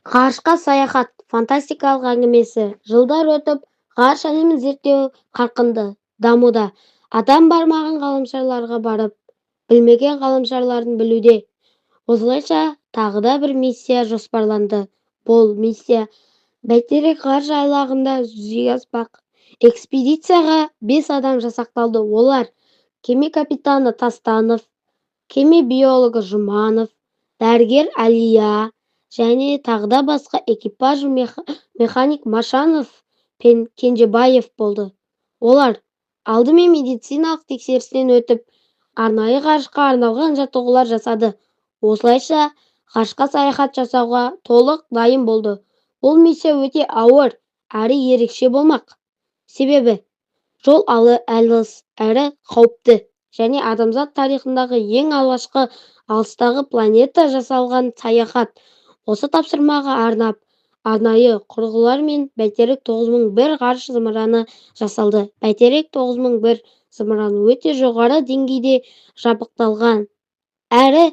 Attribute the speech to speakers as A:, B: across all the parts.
A: Ғарышқа саяхат фантастикалық әңгімесі. Жылдар өтіп, ғарыш әлемін зерттеу қарқынды дамуда. Адам бармаған ғаламшарларға барып, білмеген ғаламшарларын білуде. Осылайша, тағы да бір миссия жоспарланды. Бұл миссия бәйтерек ғарыш айлағында жүзеге аспақ. Экспедицияға 5 адам жасақталды. Олар кеме капитаны Тастанов, кеме биологы Жұманов, дәрігер Әлия және тағы да басқа экипаж механик Машанов пен Кенжебаев болды. Олар алдымен медициналық тексерістен өтіп, арнайы ғарышқа арналған жаттығулар жасады. Осылайша, ғарышқа саяхат жасауға толық дайын болды. Бұл миссия өте ауыр әрі ерекше болмақ. Себебі жол алыс әрі қауіпті және адамзат тарихындағы ең алғашқы алыстағы планета жасалған саяхат. Осы тапсырмаға арнап, арнайы құрылғылар мен бәйтерек 9001 ғарыш зымыраны жасалды. Бәйтерек 9001 зымыраны өте жоғары деңгейде жабдықталған әрі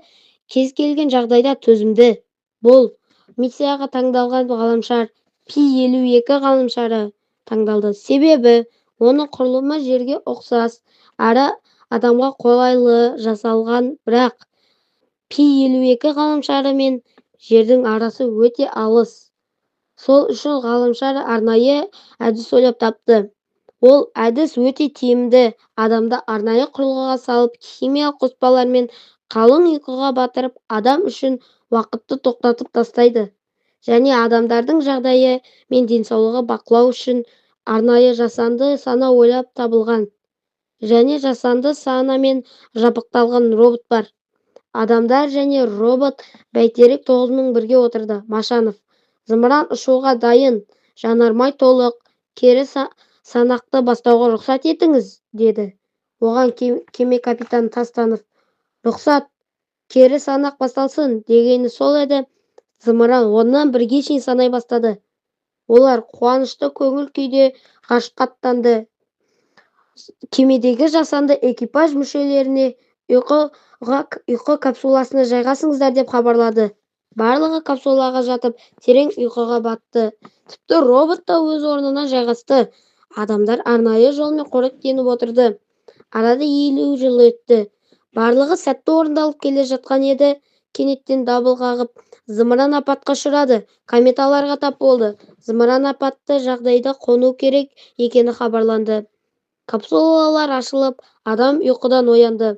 A: кез келген жағдайда төзімді. Бұл миссияға таңдалған ғаламшар Пи-52 ғаламшары таңдалды. Себебі оның құрылымы жерге ұқсас әрі адамға қолайлы жасалған, бірақ Пи-52 ғаламшары мен жердің арасы өте алыс. Сол үшін ғаламшар арнайы әдіс ойлап тапты. Ол әдіс өте тиімді. Адамды арнайы құрылғыға салып, химиялық қоспалармен қалың ұйқыға батырып, адам үшін уақытты тоқтатып тастайды. Және адамдардың жағдайы мен денсаулығы бақылау үшін арнайы жасанды сана ойлап табылған. Және жасанды санамен жабдықталған робот бар. Адамдар және робот бәйтерек 9001-ге отырды. Машанов: зымыран ұшуға дайын, жанармай толық, кері санақты бастауға рұқсат етіңіз, деді. Оған кеме капитаны Тастанов: рұқсат, кері санақ басталсын, дегені сол еді. Зымыран 1-нан 1-ге шейін санай бастады. Олар қуанышты көңіл күйде ғарышқа аттанды. Кемедегі жасанды экипаж мүшелеріне ұйқы капсуласына жайғасыңыздар деп хабарлады. Барлығы капсулаға жатып, терең ұйқыға батты. Тіпті робот та өз орнына жайғасты. Адамдар арнайы жолмен қоректеніп отырды. Арада 50 жыл өтті. Барлығы сәтті орындалып келе жатқан еді. Кенеттен дабыл қағып, зымыран апатқа ұшырады. Кометаларға тап болды. Зымыран апатты жағдайда қону керек екені хабарланды. Капсулалар ашылып, адам ұйқыдан оянды.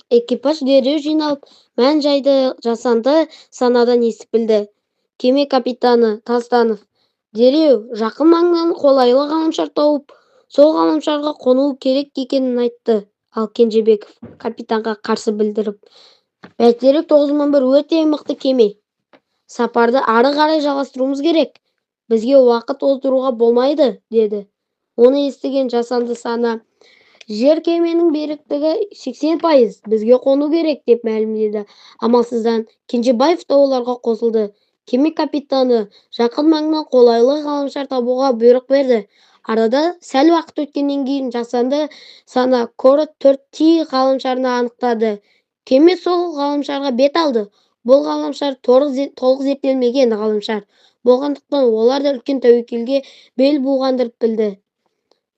A: Экипаж дереу жиналып, мән-жайды жасанды санадан естіп білді. Кеме капитаны Тастанов дереу жақын маңнан қолайлы ғаламшар тауып, сол ғаламшарға қонуы керек екенін айтты. Ал Кенжебеков капитанға қарсы білдіріп: бәйтерек 9001 өте мықты кеме. Сапарды ары қарай жалғастыруымыз керек. Бізге уақыт оздыруға болмайды, деді. Оны естіген жасанды сана: жер кеменің беріктігі 80%, бізге қону керек, деп мәлімдеді. Амалсыздан Кенжебаев та оларға қосылды. Кеме капитаны жақын маңнан қолайлы ғаламшар табуға бұйрық берді. Арада сәл уақыт өткеннен кейін жасанды сана Корот 4T ғаламшарына анықтады. Кеме сол ғаламшарға бет алды. Бұл ғаламшар толық зерттелмеген ғаламшар болғандықтан олар да үлкен тәуекелге бел буғандырып білді.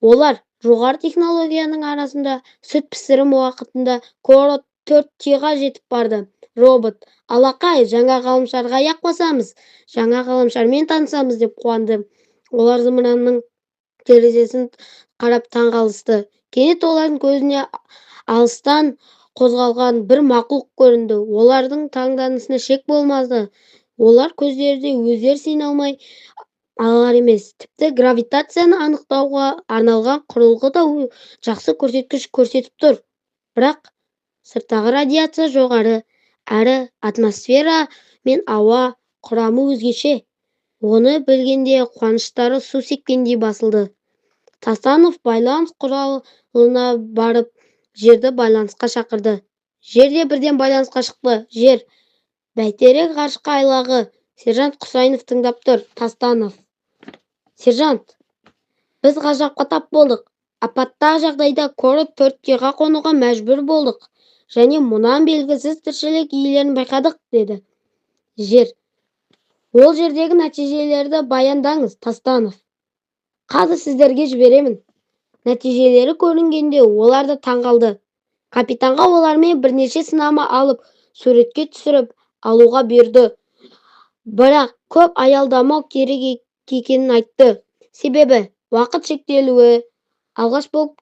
A: Олар жоғары технологияның арасында сүт пісірім уақытында Корот 4T-ға жетіп барды. Робот: алақай, жаңа ғаламшарға аяқ басамыз, жаңа ғаламшармен танысамыз, деп қуанды. Олар зымыранның терезесін қарап таңғалысты. Кенет олардың көзіне алыстан қозғалған бір мақұлық көрінді. Олардың таңданысына шек болмады. Олар көздеріне өздері сене алмай алар емес. Тіпті гравитацияны анықтауға арналған құрылғы да жақсы көрсеткіш көрсетіп тұр. Бірақ сырттағы радиация жоғары әрі атмосфера мен ауа құрамы өзгеше. Оны білгенде қуаныштары су сепкендей басылды. Тастанов байланыс құралына барып, жерді байланысқа шақырды. Жерде бірден байланысқа шықты. Жер: бәйтерек ғарышқа айлағы. Сержант Құсайынов тыңдап тұр. Тастанов: сержант, біз ғажапқа тап болдық. Апаттағы жағдайда Корот 4T-ға қонуға мәжбүр болдық. Және мұнан белгісіз тіршілік иелерін байқадық, деді. Жер: Ол жердегі нәтижелерді баяндаңыз, Тастанов. Қазір сіздерге жіберемін. Нәтижелері көрінгенде олар да таңғалды. Капитанға олармен бірнеше сынама алып, суретке түсіріп алуға бұйырды. Бірақ көп аялдамау керек екенін айтты. Себебі уақыт шектелуі. Алғаш болып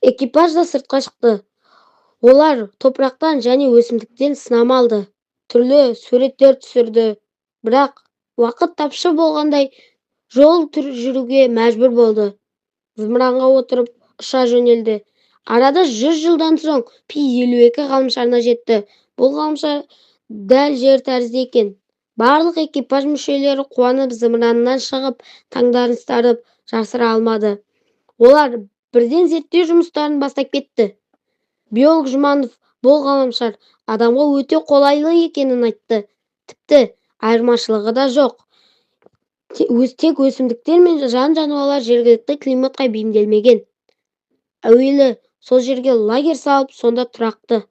A: экипаж да сыртқа шықты. Олар топырақтан және өсімдіктен сынама алды. Түрлі суреттер түсірді. Бірақ уақыт тапшы болғандай жол жүруге мәжбүр болды. Зымыранға отырып ұша жөнелді. Арада 100 жылдан соң Пи-52 ғаламшарына жетті. Бұл ғаламшар дәл жер тәрізді екен. Барлық экипаж мүшелері қуанып зымыраннан шығып, таңданыстарын жасыра алмады. Олар бірден зерттеу жұмыстарын бастап кетті. Биолог Жұманов бұл ғаламшар адамға өте қолайлы екенін айтты. Тіпті айырмашылығы да жоқ. Тек өсімдіктер мен жан-жануарлар жергілікті климатқа бейімделмеген. Әуелі сол жерге лагерь салып, сонда тұрақты